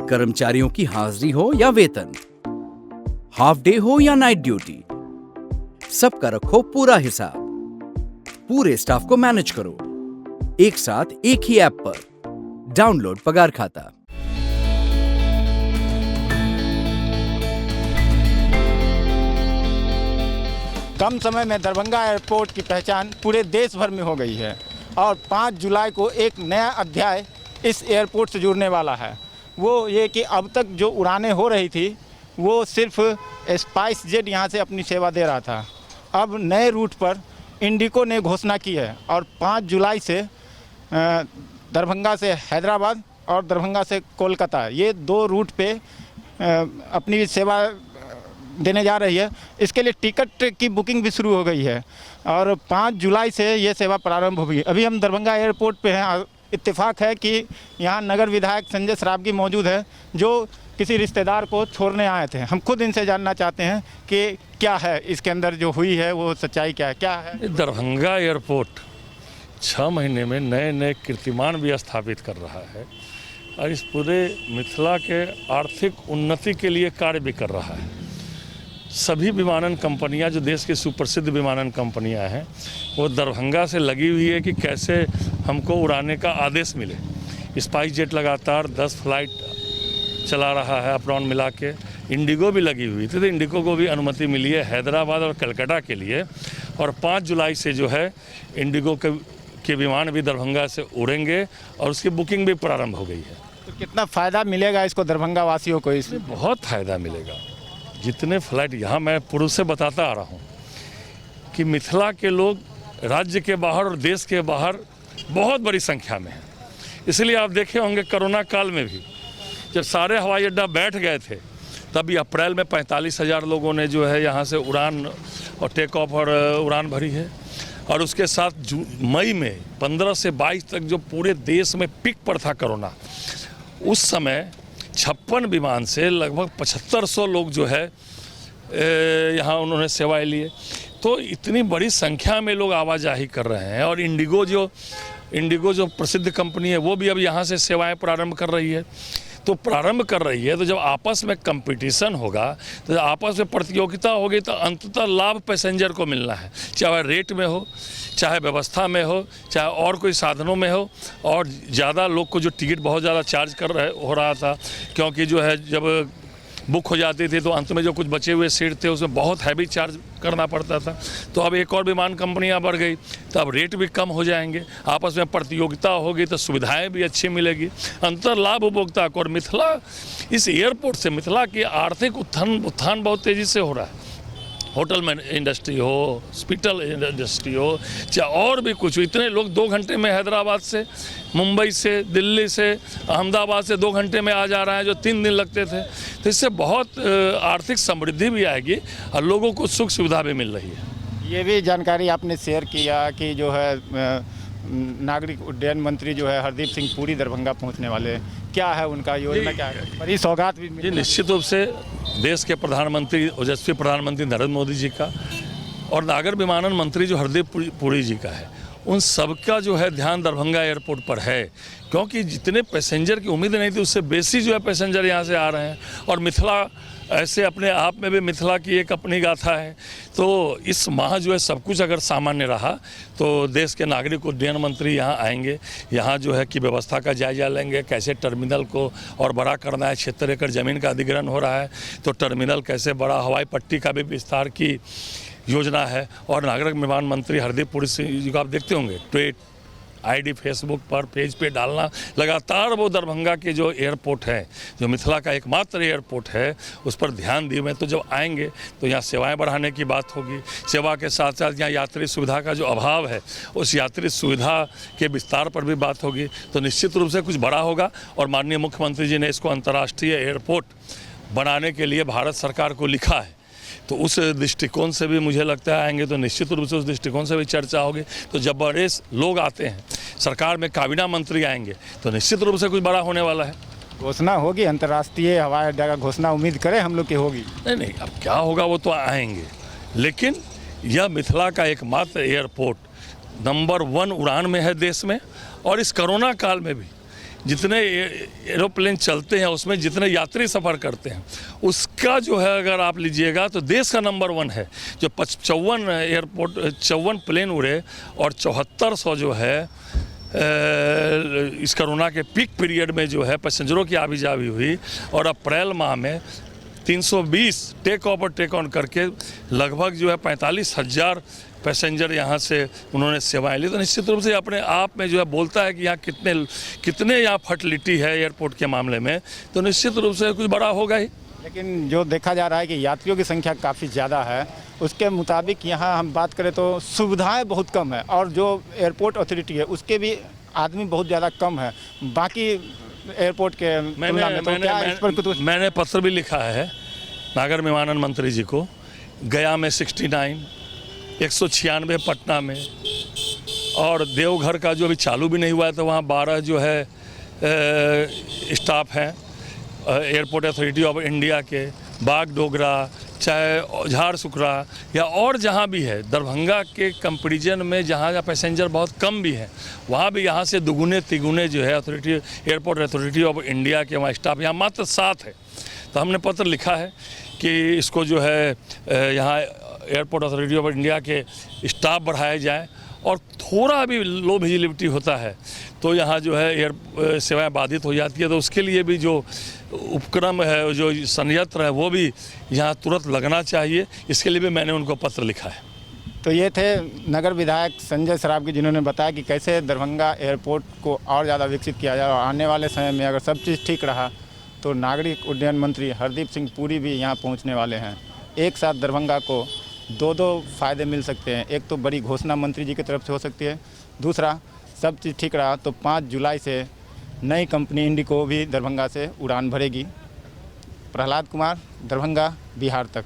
कर्मचारियों की हाजिरी हो या वेतन, हाफ डे हो या नाइट ड्यूटी, सबका रखो पूरा हिसाब। पूरे स्टाफ को मैनेज करो एक साथ एक ही ऐप पर। डाउनलोड पगार खाता। कम समय में दरभंगा एयरपोर्ट की पहचान पूरे देश भर में हो गई है और 5 जुलाई को एक नया अध्याय इस एयरपोर्ट से जुड़ने वाला है। वो ये कि अब तक जो उड़ानें हो रही थी वो सिर्फ स्पाइस जेट यहाँ से अपनी सेवा दे रहा था। अब नए रूट पर इंडिगो ने घोषणा की है और 5 जुलाई से दरभंगा से हैदराबाद और दरभंगा से कोलकाता, ये 2 रूट पे अपनी सेवा देने जा रही है। इसके लिए टिकट की बुकिंग भी शुरू हो गई है और 5 जुलाई से ये सेवा प्रारंभ होगी। अभी हम दरभंगा एयरपोर्ट पे हैं। इत्तेफाक है कि यहाँ नगर विधायक संजय सरावगी मौजूद है जो किसी रिश्तेदार को छोड़ने आए थे। हम खुद इनसे जानना चाहते हैं कि क्या है इसके अंदर जो हुई है, वो सच्चाई क्या है। दरभंगा एयरपोर्ट 6 महीने में नए नए कीर्तिमान भी स्थापित कर रहा है और इस पूरे मिथिला के आर्थिक उन्नति के लिए कार्य भी कर रहा है। सभी विमानन कंपनियां जो देश की सुप्रसिद्ध विमानन कंपनियां हैं वो दरभंगा से लगी हुई है कि कैसे हमको उड़ाने का आदेश मिले। स्पाइस जेट लगातार 10 फ्लाइट चला रहा है अप डाउन मिला के। इंडिगो भी लगी हुई थी तो इंडिगो को भी अनुमति मिली है हैदराबाद और कलकत्ता के लिए और 5 जुलाई से जो है इंडिगो के विमान भी दरभंगा से उड़ेंगे और उसकी बुकिंग भी प्रारंभ हो गई है। तो कितना फ़ायदा मिलेगा इसको दरभंगा वासियों को? इसमें बहुत फ़ायदा मिलेगा। जितने फ्लाइट यहाँ मैं पूर्व से बताता आ रहा हूँ कि मिथिला के लोग राज्य के बाहर और देश के बाहर बहुत बड़ी संख्या में हैं। इसलिए आप देखे होंगे कोरोना काल में भी जब सारे हवाई अड्डा बैठ गए थे तभी अप्रैल में 45,000 लोगों ने जो है यहाँ से उड़ान और टेक ऑफ और उड़ान भरी है। और उसके साथ मई में 15 से 22 तक जो पूरे देश में पीक पर था कोरोना, उस समय 56 विमान से लगभग 7500 लोग जो है यहाँ उन्होंने सेवाएं लिए। तो इतनी बड़ी संख्या में लोग आवाजाही कर रहे हैं और इंडिगो जो प्रसिद्ध कंपनी है वो भी अब यहाँ से सेवाएं प्रारंभ कर रही है। तो जब आपस में कंपटीशन होगा, तो जब आपस में प्रतियोगिता होगी तो अंततः लाभ पैसेंजर को मिलना है, चाहे रेट में हो, चाहे व्यवस्था में हो, चाहे और कोई साधनों में हो। और ज़्यादा लोग को जो टिकट बहुत ज़्यादा चार्ज हो रहा था, क्योंकि जो है जब बुक हो जाती थी तो अंत में जो कुछ बचे हुए सीट थे उसमें बहुत हैवी चार्ज करना पड़ता था। तो अब एक और विमान कंपनियां बढ़ गई तो अब रेट भी कम हो जाएंगे, आपस में प्रतियोगिता होगी तो सुविधाएं भी अच्छी मिलेगी, अंतर लाभ उपभोक्ता को। और मिथिला इस एयरपोर्ट से मिथिला की आर्थिक उत्थान बहुत तेज़ी से हो रहा है। होटल में इंडस्ट्री हो, हॉस्पिटल इंडस्ट्री हो, चाहे और भी कुछ। इतने लोग 2 घंटे में हैदराबाद से, मुंबई से, दिल्ली से, अहमदाबाद से 2 घंटे में आ जा रहे हैं जो 3 दिन लगते थे। तो इससे बहुत आर्थिक समृद्धि भी आएगी और लोगों को सुख सुविधा भी मिल रही है। ये भी जानकारी आपने शेयर किया कि जो है नागरिक उड्डयन मंत्री जो है हरदीप सिंह पुरी दरभंगा पहुंचने वाले हैं। क्या है उनका योजना, क्या है? बड़ी सौगात भी जी, निश्चित रूप से देश के प्रधानमंत्री ओजस्वी प्रधानमंत्री नरेंद्र मोदी जी का और नागर विमानन मंत्री जो हरदीप पुरी जी का है, उन सबका जो है ध्यान दरभंगा एयरपोर्ट पर है। क्योंकि जितने पैसेंजर की उम्मीद नहीं थी उससे बेसी जो है पैसेंजर यहाँ से आ रहे हैं। और मिथिला ऐसे अपने आप में भी मिथिला की एक अपनी गाथा है। तो इस माह जो है सब कुछ अगर सामान्य रहा तो देश के नागरिक उड्डयन मंत्री यहाँ आएंगे, यहाँ जो है कि व्यवस्था का जायजा लेंगे, कैसे टर्मिनल को और बड़ा करना है। 76 एकड़ ज़मीन का अधिग्रहण हो रहा है तो टर्मिनल कैसे बड़ा, हवाई पट्टी का भी विस्तार की योजना है। और नागरिक विमान मंत्री हरदीप पुरी जी को आप देखते होंगे ट्वीट आईडी फेसबुक पर पेज पे डालना लगातार। वो दरभंगा के जो एयरपोर्ट है, जो मिथिला का एकमात्र एयरपोर्ट है, उस पर ध्यान दिए हुए। तो जब आएंगे तो यहाँ सेवाएं बढ़ाने की बात होगी। सेवा के साथ साथ यहाँ यात्री सुविधा का जो अभाव है उस यात्री सुविधा के विस्तार पर भी बात होगी। तो निश्चित रूप से कुछ बड़ा होगा और माननीय मुख्यमंत्री जी ने इसको अंतर्राष्ट्रीय एयरपोर्ट बनाने के लिए भारत सरकार को लिखा है। तो उस दृष्टिकोण से भी मुझे लगता है आएंगे तो निश्चित रूप से उस दृष्टिकोण से भी चर्चा होगी। तो जब बड़े लोग आते हैं, सरकार में काबीना मंत्री आएंगे तो निश्चित रूप से कुछ बड़ा होने वाला है। घोषणा होगी अंतर्राष्ट्रीय हवाई अड्डा का, घोषणा उम्मीद करें हम लोग की होगी? नहीं, अब क्या होगा वो तो आएंगे, लेकिन यह मिथिला का एकमात्र एयरपोर्ट नंबर 1 उड़ान में है देश में। और इस कोरोना काल में भी जितने एरोप्लेन चलते हैं उसमें जितने यात्री सफ़र करते हैं उसका जो है अगर आप लीजिएगा तो देश का नंबर 1 है। जो 54 प्लेन उड़े और 7400 जो है इस कोरोना के पीक पीरियड में जो है पैसेंजरों की आवी-जावी हुई और अप्रैल माह में 320 टेक ऑफ और टेक ऑन करके लगभग जो है 45,000 पैसेंजर यहाँ से उन्होंने सेवाएं ली। तो निश्चित रूप से अपने आप में जो है बोलता है कि यहाँ कितने यहाँ फर्टिलिटी है एयरपोर्ट के मामले में, तो निश्चित रूप से कुछ बड़ा होगा ही। लेकिन जो देखा जा रहा है कि यात्रियों की संख्या काफ़ी ज़्यादा है, उसके मुताबिक यहाँ हम बात करें तो सुविधाएं बहुत कम है और जो एयरपोर्ट अथॉरिटी है उसके भी आदमी बहुत ज़्यादा कम है बाकी एयरपोर्ट के तुलना में। तो क्या इस पर कुछ मैंने पत्र भी लिखा है नागर विमानन मंत्री जी को, गया में 69, 196 पटना में, और देवघर का जो अभी चालू भी नहीं हुआ है तो वहाँ 12 जो है स्टाफ हैं एयरपोर्ट अथॉरिटी ऑफ इंडिया के, बागडोगरा चाहे झारसुगड़ा या और जहाँ भी है, दरभंगा के कंपेरिजन में जहाँ पैसेंजर बहुत कम भी है वहाँ भी यहाँ से दुगुने तिगुने जो है एयरपोर्ट अथॉरिटी ऑफ इंडिया के वहाँ स्टाफ यहाँ मात्र 7 है। तो हमने पत्र लिखा है कि इसको जो है यहाँ एयरपोर्ट अथॉरिटी ऑफ इंडिया के स्टाफ बढ़ाए जाए और थोड़ा भी लो विजिबिलिटी होता है तो यहाँ जो है एयर सेवाएं बाधित हो जाती है। तो उसके लिए भी जो उपक्रम है, जो संयंत्र है, वो भी यहाँ तुरंत लगना चाहिए। इसके लिए भी मैंने उनको पत्र लिखा है। तो ये थे नगर विधायक संजय सरावगी, जिन्होंने बताया कि कैसे दरभंगा एयरपोर्ट को और ज़्यादा विकसित किया जाए और आने वाले समय में अगर सब चीज़ ठीक रहा तो नागरिक उड्डयन मंत्री हरदीप सिंह पुरी भी यहाँ पहुँचने वाले हैं। एक साथ दरभंगा को दो फ़ायदे मिल सकते हैं। एक तो बड़ी घोषणा मंत्री जी की तरफ से हो सकती है, दूसरा सब चीज़ ठीक रहा तो 5 जुलाई से नई कंपनी इंडिगो भी दरभंगा से उड़ान भरेगी। प्रहलाद कुमार, दरभंगा, बिहार तक।